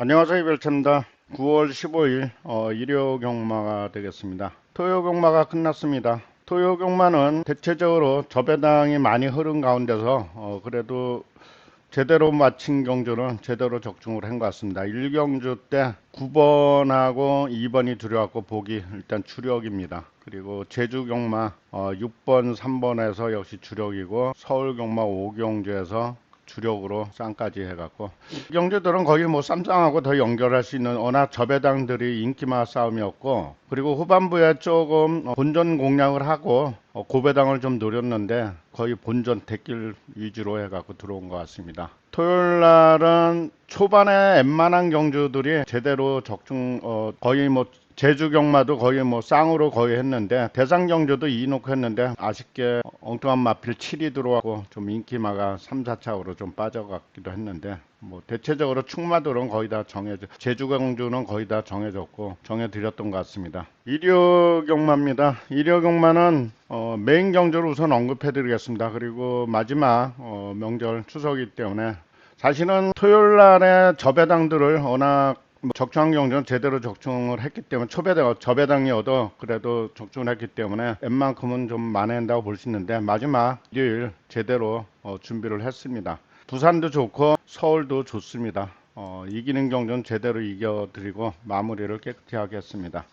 안녕하세요. 이별차입니다. 9월 15일 일요 경마가 되겠습니다. 토요 경마가 끝났습니다. 토요 경마는 대체적으로 저배당이 많이 흐른 가운데서 그래도 제대로 마친 경주는 제대로 적중을 한 것 같습니다. 1경주 때 9번하고 2번이 들어왔고 보기 일단 주력입니다. 그리고 제주 경마 6번, 3번에서 역시 주력이고 서울 경마 5경주에서 주력으로 쌍까지 해갖고 경주들은 거의 뭐 쌈쌍하고 더 연결할 수 있는 워낙 저배당들이 인기마 싸움이었고, 그리고 후반부에 조금 본전 공략을 하고 고배당을 좀 노렸는데 거의 본전 대길 위주로 해갖고 들어온 것 같습니다. 토요일 날은 초반에 웬만한 경주들이 제대로 적중 거의 뭐 제주 경마도 거의 뭐 쌍으로 거의 했는데 대상 경주도 2놓고 했는데 아쉽게 엉뚱한 마필 7이 들어가고 좀 인기마가 3, 4차로 좀 빠져갔기도 했는데 뭐 대체적으로 충마들은 거의 다 정해져, 제주 경주는 거의 다 정해졌고 정해드렸던 것 같습니다. 일요 경마입니다. 일요 경마는 메인 경주를 우선 언급해드리겠습니다. 그리고 마지막 명절 추석이기 때문에 사실은 토요일 날에 저배당들을 워낙 적중한 경주는 제대로 적중을 했기 때문에 저배당이 얻어 그래도 적중을 했기 때문에 웬만큼은 좀 만회한다고 볼 수 있는데 마지막 일요일 제대로 준비를 했습니다. 부산도 좋고 서울도 좋습니다. 이기는 경주는 제대로 이겨드리고 마무리를 깨끗이 하겠습니다.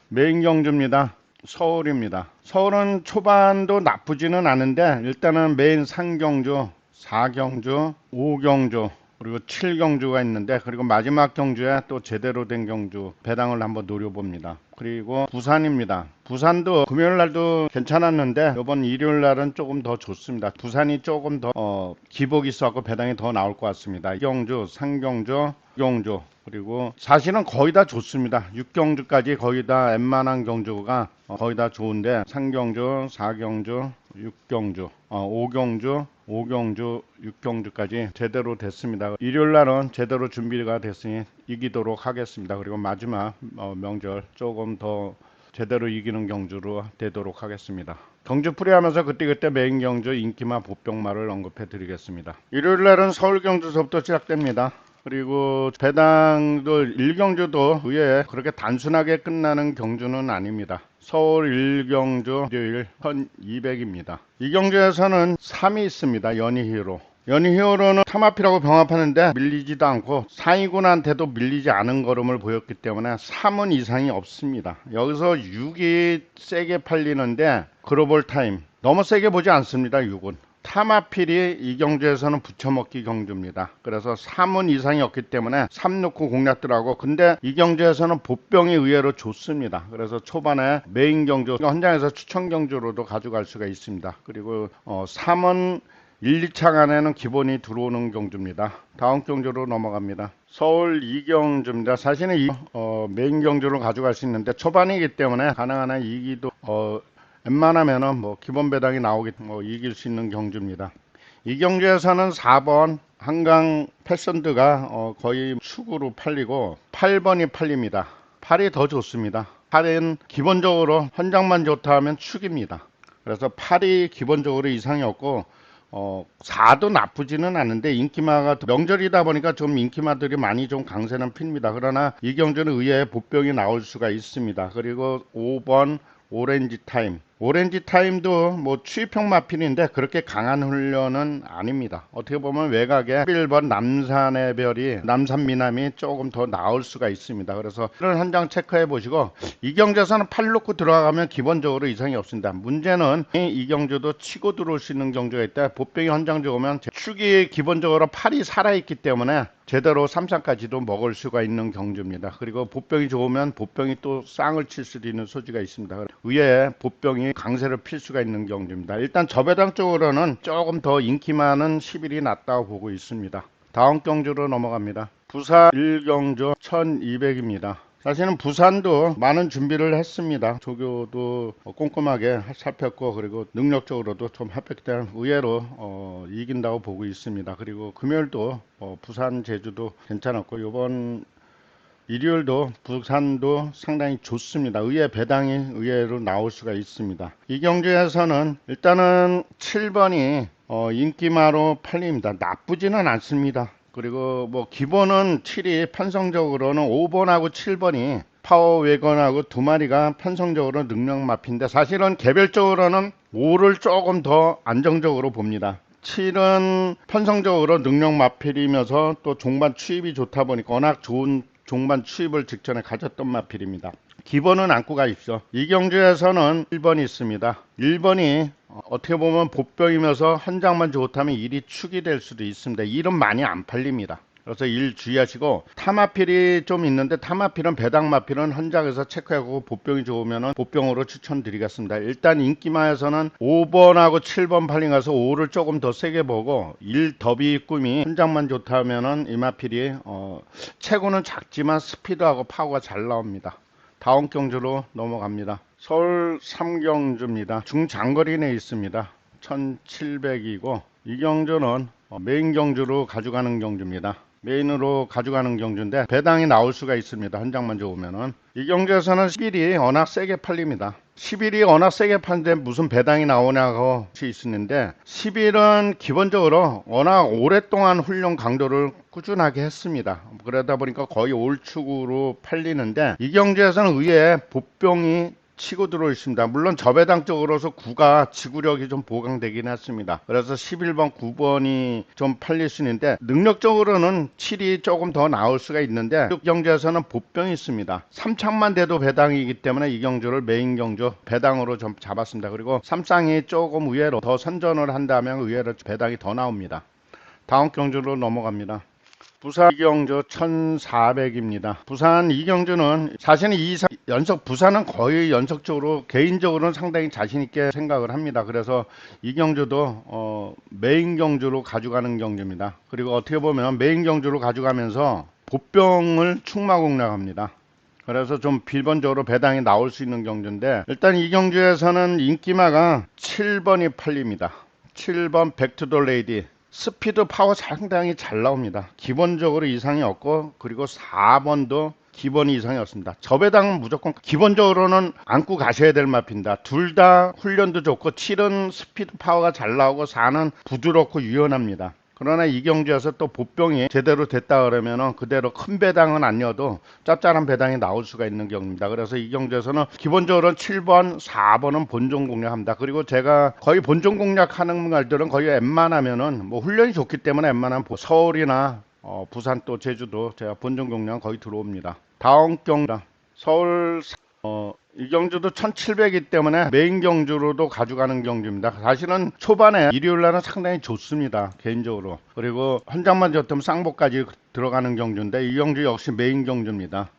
메인 경주입니다. 서울입니다. 서울은 초반도 나쁘지는 않은데 일단은 메인 3경주, 4경주, 5경주 그리고 7경주가 있는데, 그리고 마지막 경주에 또 제대로 된 경주 배당을 한번 노려봅니다. 그리고 부산입니다. 부산도 금요일 날도 괜찮았는데 이번 일요일 날은 조금 더 좋습니다. 부산이 조금 더 기복이 있어서 배당이 더 나올 것 같습니다. 2경주, 3경주, 6경주 그리고 사실은 거의 다 좋습니다. 6경주까지 거의 다 웬만한 경주가 거의 다 좋은데 3경주, 4경주, 6경주, 5경주, 5경주, 6경주까지 제대로 됐습니다. 일요일 날은 제대로 준비가 됐으니 이기도록 하겠습니다. 그리고 마지막 명절 조금 더 제대로 이기는 경주로 되도록 하겠습니다. 경주 풀이하면서 그때그때 메인 경주 인기마 보병마를 언급해 드리겠습니다. 일요일 날은 서울 경주서부터 시작됩니다. 그리고 배당도 1경주도 의외에 그렇게 단순하게 끝나는 경주는 아닙니다. 서울 1경주 일요일 1200입니다. 이 경주에서는 3이 있습니다. 연희히어로. 연희히어로는 탐합이라고 병합하는데 밀리지도 않고 상위군한테도 밀리지 않은 걸음을 보였기 때문에 3은 이상이 없습니다. 여기서 6이 세게 팔리는데 글로벌 타임 너무 세게 보지 않습니다. 6은 타마필이 이 경주에서는 붙여먹기 경주입니다. 그래서 3은 이상이 없기 때문에 3 놓고 공략들하고, 근데 이 경주에서는 보병이 의외로 좋습니다. 그래서 초반에 메인 경주 현장에서 추천 경주로도 가져갈 수가 있습니다. 그리고 3은 1, 2창 안에는 기본이 들어오는 경주입니다. 다음 경주로 넘어갑니다. 서울 2경주입니다. 사실은 메인 경주로 가져갈 수 있는데 초반이기 때문에 가능한 한 2기도 웬만하면은 뭐 기본 배당이 나오기 이길 수 있는 경주입니다. 이 경주에서는 4번 한강 패션드가 거의 축으로 팔리고 8번이 팔립니다. 8이 더 좋습니다. 8은 기본적으로 현장만 좋다 하면 축입니다. 그래서 8이 기본적으로 이상이 없고 4도 나쁘지는 않은데 인기마가 명절이다 보니까 좀 인기마들이 많이 좀 강세는 핍니다. 그러나 이 경주는 의외의 보병이 나올 수가 있습니다. 그리고 5번 오렌지 타임. 오렌지 타임도 뭐 추입형 마필인데 그렇게 강한 훈련은 아닙니다. 어떻게 보면 외곽에 11번 남산의 별이 남산 미남이 조금 더 나올 수가 있습니다. 그래서 이런 한 장 체크해 보시고 이 경주에서는 8 놓고 들어가면 기본적으로 이상이 없습니다. 문제는 이 경주도 치고 들어올 수 있는 경주가 있다. 보병이 헌장 좋으면 축이 기본적으로 8이 살아있기 때문에 제대로 3상까지도 먹을 수가 있는 경주입니다. 그리고 보병이 좋으면 보병이 또 쌍을 칠 수도 있는 소지가 있습니다. 의외에 보병이 강세를 필 수가 있는 경주입니다. 일단 저배당 쪽으로는 조금 더 인기 많은 10일이 낫다고 보고 있습니다. 다음 경주로 넘어갑니다. 부산 1경주 1200입니다. 사실은 부산도 많은 준비를 했습니다. 조교도 꼼꼼하게 살폈고 그리고 능력적으로도 좀 합했기 때문에 의외로 이긴다고 보고 있습니다. 그리고 금요일도 부산 제주도 괜찮았고 이번 일요일도 부산도 상당히 좋습니다. 의외 배당이 의외로 나올 수가 있습니다. 이 경주에서는 일단은 7번이 인기마로 팔립니다. 나쁘지는 않습니다. 그리고 뭐 기본은 7이 편성적으로는 5번하고 7번이 파워 웨건하고 두 마리가 편성적으로 능력 마피인데 사실은 개별적으로는 5를 조금 더 안정적으로 봅니다. 7은 편성적으로 능력 마필이면서 또 종반 추입이 좋다 보니까 워낙 좋은 종반 추입을 직전에 가졌던 마필입니다. 기본은 안고 가십시오. 이 경주에서는 1번이 있습니다. 1번이 어떻게 보면 복병이면서 한 장만 좋다면 1이 축이 될 수도 있습니다. 1은 많이 안 팔립니다. 그래서 1 주의하시고 타마필이 좀 있는데 타마필은 배당 마필은 현장에서 체크하고 복병이 좋으면 복병으로 추천드리겠습니다. 일단 인기마에서는 5번하고 7번 팔린 가서 5를 조금 더 세게 보고 1 더비 꿈이 현장만 좋다면은 이 마필이 체구는 작지만 스피드하고 파워가 잘 나옵니다. 다음 경주로 넘어갑니다. 서울 3경주입니다. 중장거리 내에 있습니다. 1700이고 이 경주는 메인 경주로 가져가는 경주입니다. 메인으로 가져가는 경주인데 배당이 나올 수가 있습니다. 한 장만 좋으면은. 이 경주에서는 11이 워낙 세게 팔립니다. 11이 워낙 세게 파는데 무슨 배당이 나오냐고 있는데 11은 기본적으로 워낙 오랫동안 훈련 강도를 꾸준하게 했습니다. 그러다 보니까 거의 올축으로 팔리는데 이 경주에서는 의외에 복병이 치고 들어오 있습니다. 물론 저배당 쪽으로서 9가 지구력이 좀 보강되긴 했습니다. 그래서 11번, 9번이 좀 팔릴 수 있는데 능력적으로는 7이 조금 더 나올 수가 있는데 이 경주에서는 복병이 있습니다. 3창만 돼도 배당이기 때문에 이 경주를 메인 경주 배당으로 좀 잡았습니다. 그리고 3쌍이 조금 의외로 더 선전을 한다면 의외로 배당이 더 나옵니다. 다음 경주로 넘어갑니다. 부산 이경주 1400입니다. 부산 이경주는 사실은 연속 부산은 거의 연속적으로 개인적으로는 상당히 자신있게 생각을 합니다. 그래서 이경주도 메인 경주로 가져가는 경주입니다. 그리고 어떻게 보면 메인 경주로 가져가면서 복병을 충마공략합니다. 그래서 좀 비번적으로 배당이 나올 수 있는 경주인데 일단 이 경주에서는 인기마가 7번이 팔립니다. 7번 백투더 레이디 스피드 파워 상당히 잘 나옵니다. 기본적으로 이상이 없고 그리고 4번도 기본이 이상이 없습니다. 저배당은 무조건 기본적으로는 안고 가셔야 될 마피입니다. 둘 다 훈련도 좋고 7은 스피드 파워가 잘 나오고 4는 부드럽고 유연합니다. 그러나 이 경주에서 또 복병이 제대로 됐다 그러면은 그대로 큰 배당은 아니어도 짭짤한 배당이 나올 수가 있는 경주입니다. 그래서 이 경주에서는 기본적으로 7번, 4번은 본종 공략합니다. 그리고 제가 거의 본종 공략하는 말들은 거의 웬만하면은 뭐 훈련이 좋기 때문에 웬만하면 서울이나 부산 또 제주도 제가 본종 공략 거의 들어옵니다. 다음 경주 서울 이 경주도 1700이기 때문에 메인 경주로도 가져가는 경주입니다. 사실은 초반에 일요일날은 상당히 좋습니다. 개인적으로. 그리고 한 장만 줬다면 쌍복까지 들어가는 경주인데 이 경주 역시 메인 경주입니다.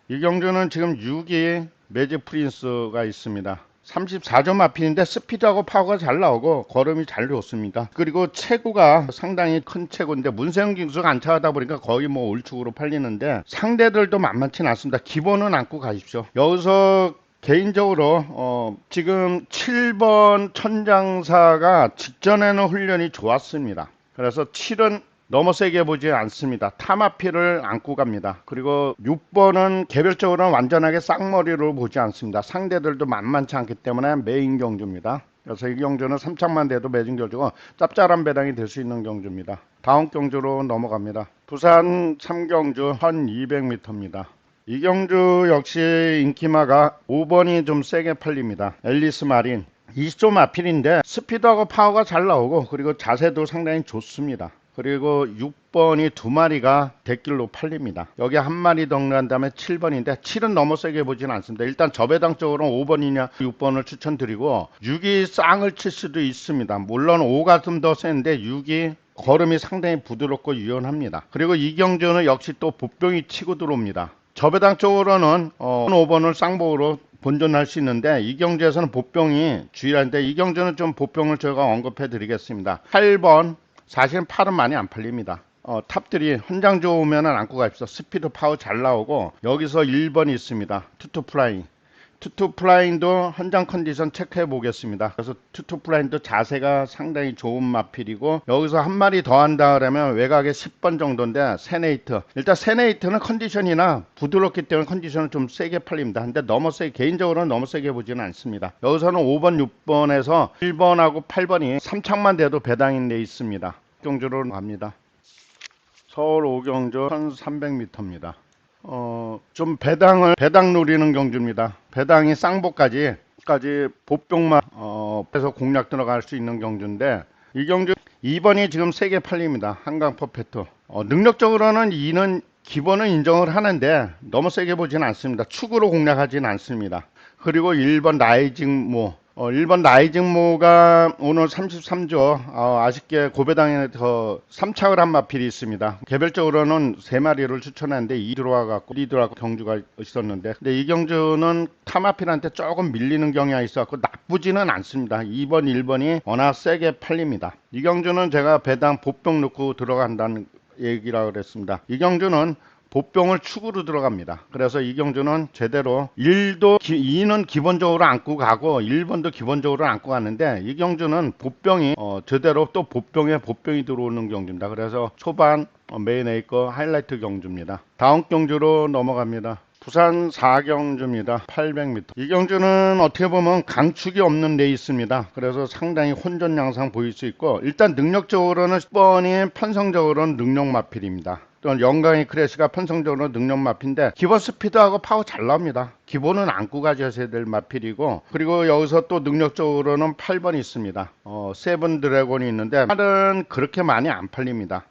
이 경주는 지금 6위 매직 프린스가 있습니다. 34점 마핀인데 스피드하고 파워가 잘 나오고 걸음이 잘 좋습니다. 그리고 체구가 상당히 큰 체구인데 문세영 기수가 안차하다 보니까 거의 뭐 올축으로 팔리는데 상대들도 만만치 않습니다. 기본은 안고 가십시오. 여기서 개인적으로 지금 7번 천장사가 직전에는 훈련이 좋았습니다. 그래서 7은 너무 세게 보지 않습니다. 타마피를 안고 갑니다. 그리고 6번은 개별적으로는 완전하게 쌍머리로 보지 않습니다. 상대들도 만만치 않기 때문에 메인 경주입니다. 그래서 이 경주는 3창만 돼도 매진 경주고 짭짤한 배당이 될 수 있는 경주입니다. 다음 경주로 넘어갑니다. 부산 3경주 1200m입니다. 이 경주 역시 인기마가 5번이 좀 세게 팔립니다. 앨리스 마린 20점 아필인데 스피드하고 파워가 잘 나오고 그리고 자세도 상당히 좋습니다. 그리고 6번이 두 마리가 대길로 팔립니다. 여기 한 마리 더 넣은 다음에 7번인데 7은 너무 세게 보지는 않습니다. 일단 저배당 쪽으로는 5번이냐 6번을 추천드리고 6이 쌍을 칠 수도 있습니다. 물론 5가 좀 더 센데 6이 걸음이 상당히 부드럽고 유연합니다. 그리고 이 경주는 역시 또 복병이 치고 들어옵니다. 저배당 쪽으로는 5번을 쌍복으로 본전할 수 있는데 이 경주에서는 복병이 주의하는데 이 경주는 좀 복병을 제가 언급해 드리겠습니다. 8번 사실은 8은 많이 안 팔립니다. 탑들이 현장 좋으면 안고 가십시오. 스피드 파워 잘 나오고 여기서 1번이 있습니다. 투투 플라잉. 투투 플라잉도 현장 컨디션 체크해 보겠습니다. 그래서 투투 플라잉도 자세가 상당히 좋은 마필이고 여기서 한 마리 더 한다 그러면 외곽에 10번 정도인데 세네이트. 일단 세네이트는 컨디션이나 부드럽기 때문에 컨디션은 좀 세게 팔립니다. 근데 너무 세게 개인적으로는 너무 세게 보지는 않습니다. 여기서는 5번 6번에서 1번하고 8번이 3창만 돼도 배당이 돼 있습니다. 경주로 갑니다. 서울 오경주 1300m입니다. 좀 배당 노리는 경주입니다. 배당이 쌍보까지 보병만 해서 공략 들어갈 수 있는 경주인데, 이 경주 2번이 지금 세게 팔립니다. 한강 퍼펙트. 능력적으로는 2는 기본은 인정을 하는데 너무 세게 보지는 않습니다. 축으로 공략하지는 않습니다. 그리고 1번 라이징모, 1번 라이징모가 오늘 33조, 아쉽게 고배당에서 3착을 한 마필이 있습니다. 개별적으로는 3마리를 추천했는데 2 들어와갖고 경주가 있었는데, 근데 이 경주는 타마필한테 조금 밀리는 경향이 있어갖고 나쁘지는 않습니다. 2번 1번이 워낙 세게 팔립니다. 이 경주는 제가 배당 보병 넣고 들어간다는 얘기라 그랬습니다. 이 경주는 보병을 축으로 들어갑니다. 그래서 이 경주는 제대로 2는 기본적으로 안고 가고 1번도 기본적으로 안고 가는데, 이 경주는 보병이 제대로 또 보병이 들어오는 경주입니다. 그래서 초반 메인 A거 하이라이트 경주입니다. 다음 경주로 넘어갑니다. 부산 4경주입니다. 800m. 이 경주는 어떻게 보면 강축이 없는 레이스입니다. 그래서 상당히 혼전 양상 보일 수 있고, 일단 능력적으로는 10번이 편성적으로는 능력 마필입니다. 또 영광의 크래시가 편성적으로 능력 마필인데 기본 스피드하고 파워 잘 나옵니다. 기본은 안고 가셔야 될 마필이고, 그리고 여기서 또 능력적으로는 8번이 있습니다. 세븐 드래곤이 있는데 팔은 그렇게 많이 안 팔립니다.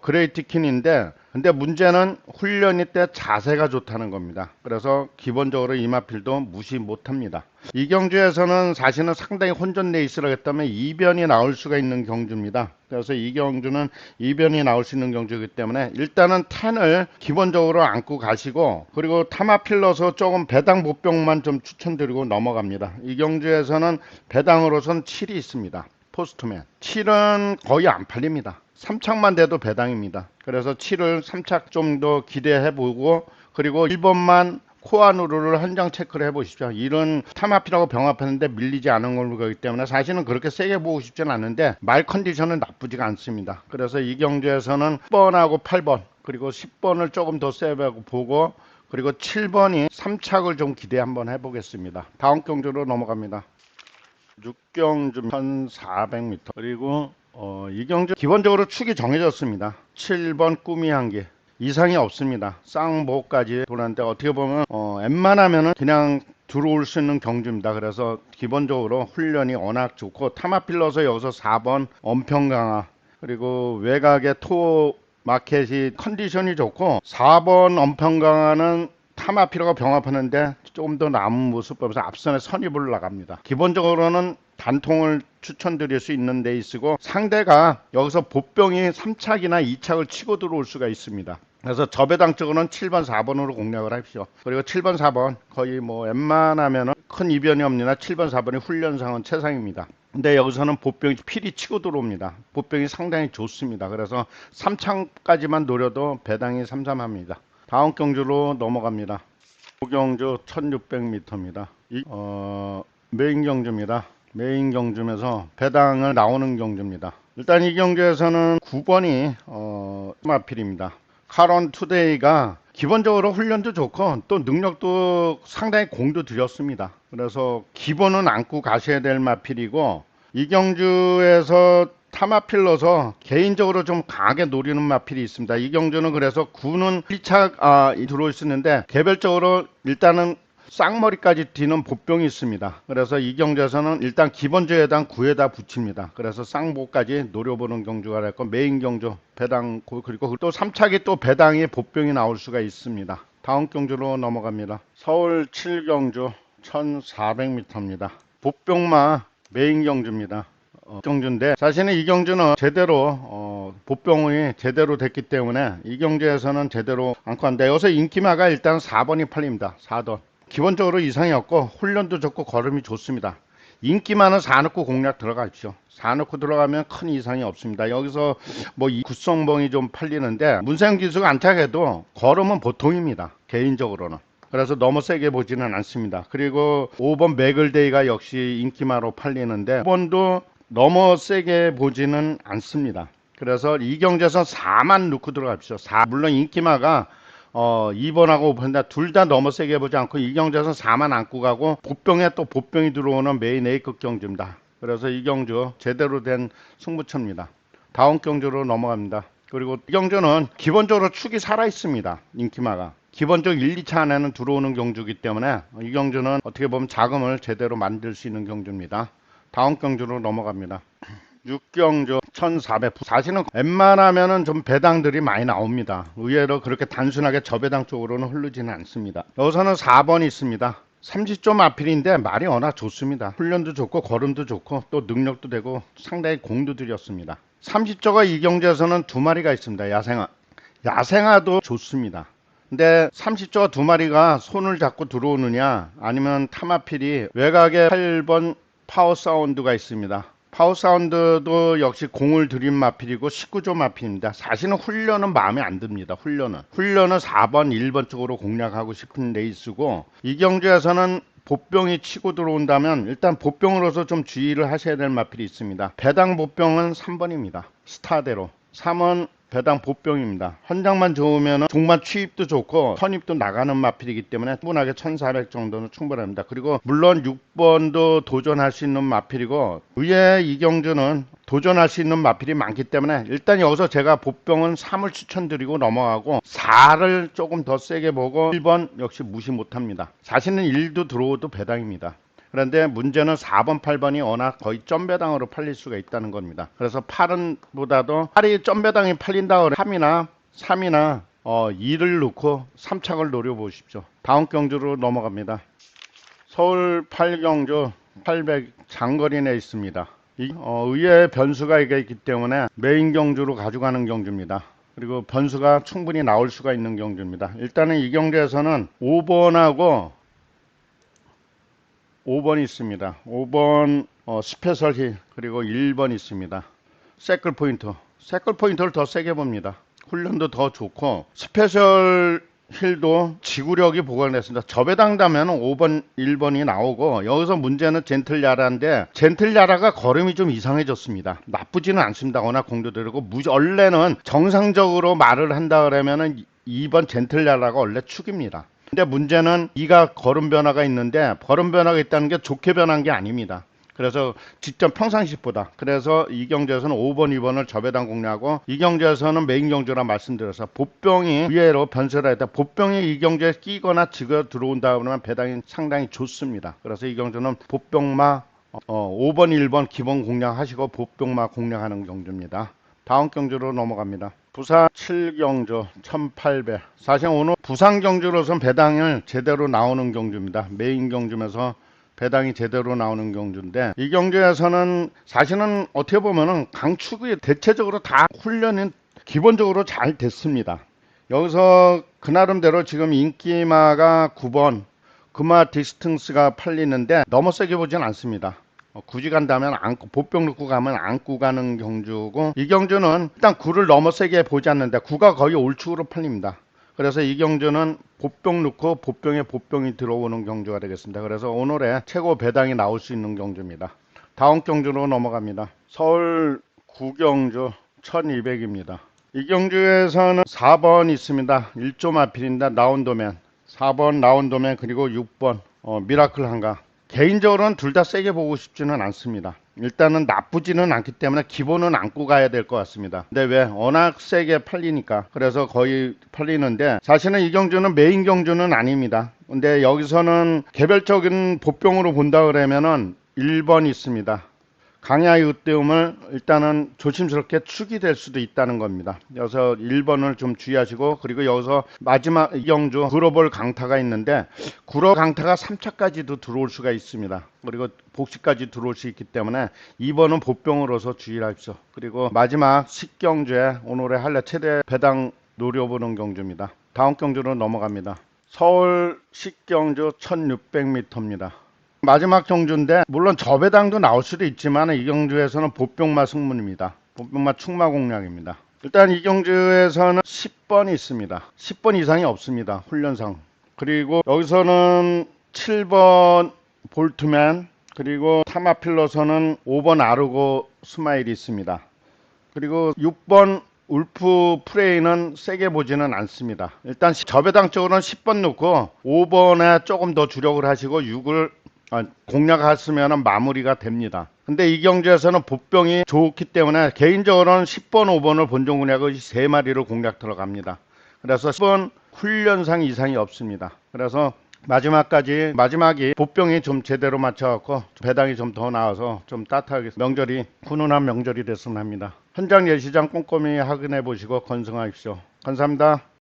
그레이티킨인데, 근데 문제는 훈련이 때 자세가 좋다는 겁니다. 그래서 기본적으로 이 마필도 무시 못합니다. 이 경주에서는 사실은 상당히 혼전 레이스를 했다면 이변이 나올 수가 있는 경주입니다. 그래서 이 경주는 이변이 나올 수 있는 경주이기 때문에 일단은 10을 기본적으로 안고 가시고, 그리고 타마필 넣어서 조금 배당 보병만 좀 추천드리고 넘어갑니다. 이 경주에서는 배당으로선 7이 있습니다. 포스트맨 7은 거의 안 팔립니다. 3착만 돼도 배당입니다. 그래서 7을 3착 좀 더 기대해보고, 그리고 1번만 코어 누르를 한 장 체크를 해보십시오. 이런 타마피라고 병합했는데 밀리지 않은 걸로 보기 때문에 사실은 그렇게 세게 보고 싶지는 않은데 말 컨디션은 나쁘지가 않습니다. 그래서 이 경주에서는 10번하고 8번 그리고 10번을 조금 더 세게 보고, 그리고 7번이 3착을 좀 기대 한번 해보겠습니다. 다음 경주로 넘어갑니다. 6경주 1400m. 그리고 이 경주 기본적으로 축이 정해졌습니다. 7번 꿈이 한 개 이상이 없습니다. 쌍보까지 돌았는데 어떻게 보면 웬만하면은 그냥 들어올 수 있는 경주입니다. 그래서 기본적으로 훈련이 워낙 좋고, 타마필러서 여기서 4번 엄평 강화, 그리고 외곽의 토 마켓이 컨디션이 좋고, 4번 엄평 강화는 타마피로가 병합하는데 조금 더 남은 모습 보면서 앞선에 선입을 나갑니다. 기본적으로는 단통을 추천드릴 수 있는 레이스고, 상대가 여기서 보병이 3착이나 2착을 치고 들어올 수가 있습니다. 그래서 저배당 쪽으로는 7번 4번으로 공략을 하십시오. 그리고 7번 4번 거의 뭐 웬만하면 큰 이변이 없느나 7번 4번이 훈련상은 최상입니다. 근데 여기서는 보병이 필히 치고 들어옵니다. 보병이 상당히 좋습니다. 그래서 3착까지만 노려도 배당이 삼삼합니다. 다음 경주로 넘어갑니다. 고경주 1600m입니다. 메인 경주입니다. 메인 경주면서 배당을 나오는 경주입니다. 일단 이 경주에서는 9번이 마필입니다. 카론 투데이가 기본적으로 훈련도 좋고 또 능력도 상당히 공도 들였습니다. 그래서 기본은 안고 가셔야 될 마필이고, 이 경주에서 타마필 넣어서 개인적으로 좀 강하게 노리는 마필이 있습니다. 이 경주는 그래서 9는 1착 들어올 수 있는데 개별적으로 일단은 쌍머리까지 뒤는 보병이 있습니다. 그래서 이 경주에서는 일단 기본주에다 9에다 붙입니다. 그래서 쌍보까지 노려보는 경주가 됐고, 메인 경주 배당, 그리고 또 3착이 또 배당이 보병이 나올 수가 있습니다. 다음 경주로 넘어갑니다. 서울 7경주 1400m입니다. 보병마 메인 경주입니다. 경주인데 사실은 이 경주는 제대로 보병이 제대로 됐기 때문에 이 경주에서는 제대로 안고 한다. 여기서 인기마가 일단 4번이 팔립니다. 4던 기본적으로 이상이 없고 훈련도 좋고 걸음이 좋습니다. 인기마는 4넣고 공략 들어가십시오. 4넣고 들어가면 큰 이상이 없습니다. 여기서 뭐 구성봉이 좀 팔리는데 문세영 기수가 안착해도 걸음은 보통입니다. 개인적으로는. 그래서 너무 세게 보지는 않습니다. 그리고 5번 맥을데이가 역시 인기마로 팔리는데 5번도 너무 세게 보지는 않습니다. 그래서 이 경주에서 4만 넣고 들어갑시다. 4. 물론 인기마가 2번하고 5번인데 둘 다 너무 세게 보지 않고 이 경주에서 4만 안고 가고, 보병에 또 보병이 들어오는 메인 A급 경주입니다. 그래서 이 경주 제대로 된 승부처입니다. 다음 경주로 넘어갑니다. 그리고 이 경주는 기본적으로 축이 살아 있습니다. 인기마가. 기본적 1, 2차 안에는 들어오는 경주이기 때문에 이 경주는 어떻게 보면 자금을 제대로 만들 수 있는 경주입니다. 다음 경주로 넘어갑니다. 6경주 1400. 사실은 웬만하면은 좀 배당들이 많이 나옵니다. 의외로 그렇게 단순하게 저배당 쪽으로는 흐르지는 않습니다. 여기서는 4번이 있습니다. 30점 아필인데 말이 워낙 좋습니다. 훈련도 좋고 걸음도 좋고 또 능력도 되고 상당히 공도 들였습니다. 30조가 이 경주에서는 두 마리가 있습니다. 야생아. 야생아도 좋습니다. 근데 30조가 두 마리가 손을 잡고 들어오느냐 아니면 타마필이 외곽에 8번 파워 사운드가 있습니다. 파워 사운드도 역시 공을 들인 마필이고 19조 마필입니다. 사실은 훈련은 마음에 안 듭니다. 훈련은 4번, 1번 쪽으로 공략하고 싶은 레이스고 이 경주에서는 보병이 치고 들어온다면 일단 보병으로서 좀 주의를 하셔야 될 마필이 있습니다. 배당 보병은 3번입니다. 스타대로 3은 배당 보병입니다. 현장만 좋으면 종만 취입도 좋고 선입도 나가는 마필이기 때문에 충분하게 1400 정도는 충분합니다. 그리고 물론 6번도 도전할 수 있는 마필이고 의외 이 경주는 도전할 수 있는 마필이 많기 때문에 일단 여기서 제가 보병은 3을 추천드리고 넘어가고 4를 조금 더 세게 보고 1번 역시 무시 못합니다. 사실은 1도 들어오도 배당입니다. 그런데 문제는 4번, 8번이 워낙 거의 점배당으로 팔릴 수가 있다는 겁니다. 그래서 8은 보다도 8이 점배당이 팔린다 그래 3이나 2를 넣고 3착을 노려보십시오. 다음 경주로 넘어갑니다. 서울 8경주 800 장거리 내에 있습니다. 의외의 변수가 있기 때문에 메인 경주로 가져가는 경주입니다. 그리고 변수가 충분히 나올 수가 있는 경주입니다. 일단은 이 경주에서는 5번이 있습니다. 5번 스페셜 힐 그리고 1번 있습니다. 세클 포인트를 더 세게 봅니다. 훈련도 더 좋고 스페셜 힐도 지구력이 보강됐습니다. 저배당다면 5번, 1번이 나오고 여기서 문제는 젠틀야라인데 젠틀야라가 걸음이 좀 이상해졌습니다. 나쁘지는 않습니다. 워낙 공도 들고 원래는 정상적으로 말을 한다 그러면은 2번 젠틀야라가 원래 축입니다. 근데 문제는 이가 걸음 변화가 있는데 걸음 변화가 있다는 게 좋게 변한 게 아닙니다. 그래서 직접 평상시보다 그래서 이 경주에서는 5번, 2번을 저배당 공략하고 이 경주에서는 메인 경주라 말씀드려서 보병이 의외로 변수라 했다. 보병이 이 경주에 끼거나 지거 들어온다 그러면 배당이 상당히 좋습니다. 그래서 이 경주는 보병마 5번, 1번 기본 공략하시고 보병마 공략하는 경주입니다. 다음 경주로 넘어갑니다. 부산 7경주 1800. 사실 오늘 부산 경주로선 배당을 제대로 나오는 경주입니다. 메인 경주면서 배당이 제대로 나오는 경주인데 이 경주에서는 사실은 어떻게 보면은 강축이 대체적으로 다 훈련은 기본적으로 잘 됐습니다. 여기서 그 나름대로 지금 인기마가 9번 금화 디스턴스가 팔리는데 너무 세게 보진 않습니다. 굳이 간다면 안고 보병 넣고 가면 안고 가는 경주고 이 경주는 일단 9를 너무 세게 보지 않는데 9가 거의 올축으로 팔립니다. 그래서 이 경주는 보병 넣고 보병에 보병이 들어오는 경주가 되겠습니다. 그래서 오늘의 최고 배당이 나올 수 있는 경주입니다. 다음 경주로 넘어갑니다. 서울 9경주 1200입니다. 이 경주에서는 4번 있습니다. 1조 마필인데 나온도맨 4번 나온도맨 그리고 6번 미라클 한가. 개인적으로는 둘 다 세게 보고 싶지는 않습니다. 일단은 나쁘지는 않기 때문에 기본은 안고 가야 될 것 같습니다. 근데 왜 워낙 세게 팔리니까 그래서 거의 팔리는데 사실은 이 경주는 메인 경주는 아닙니다. 근데 여기서는 개별적인 보병으로 본다 그러면은 1번 있습니다. 강야의 으뜸을 일단은 조심스럽게 축이 될 수도 있다는 겁니다. 그래서 1번을 좀 주의하시고 그리고 여기서 마지막 이경주 글로벌 강타가 있는데 글로벌 강타가 3차까지도 들어올 수가 있습니다. 그리고 복식까지 들어올 수 있기 때문에 2번은 보병으로서 주의를 하십시오. 그리고 마지막 10경주에 오늘의 할래 최대 배당 노려보는 경주입니다. 다음 경주로 넘어갑니다. 서울 10경주 1600m입니다. 마지막 경주인데 물론 저배당도 나올 수도 있지만 이 경주에서는 보병마 승문입니다. 보병마 축마 공략입니다. 일단 이 경주에서는 10번이 있습니다. 10번 이상이 없습니다. 훈련상. 그리고 여기서는 7번 볼트맨 그리고 타마필러서는 5번 아르고 스마일이 있습니다. 그리고 6번 울프 프레이는 세게 보지는 않습니다. 일단 저배당 쪽으로는 10번 넣고 5번에 조금 더 주력을 하시고 6을 공략하시면 마무리가 됩니다. 근데 이 경주에서는 보병이 좋기 때문에 개인적으로는 10번, 5번을 본종 공략을 3마리를 공략 들어갑니다. 그래서 10번 훈련상 이상이 없습니다. 그래서 마지막이 보병이 좀 제대로 맞춰갖고 배당이 좀 더 나와서 좀 따뜻하게 명절이 훈훈한 명절이 됐으면 합니다. 현장 예시장 꼼꼼히 확인해 보시고 건승하십시오. 감사합니다.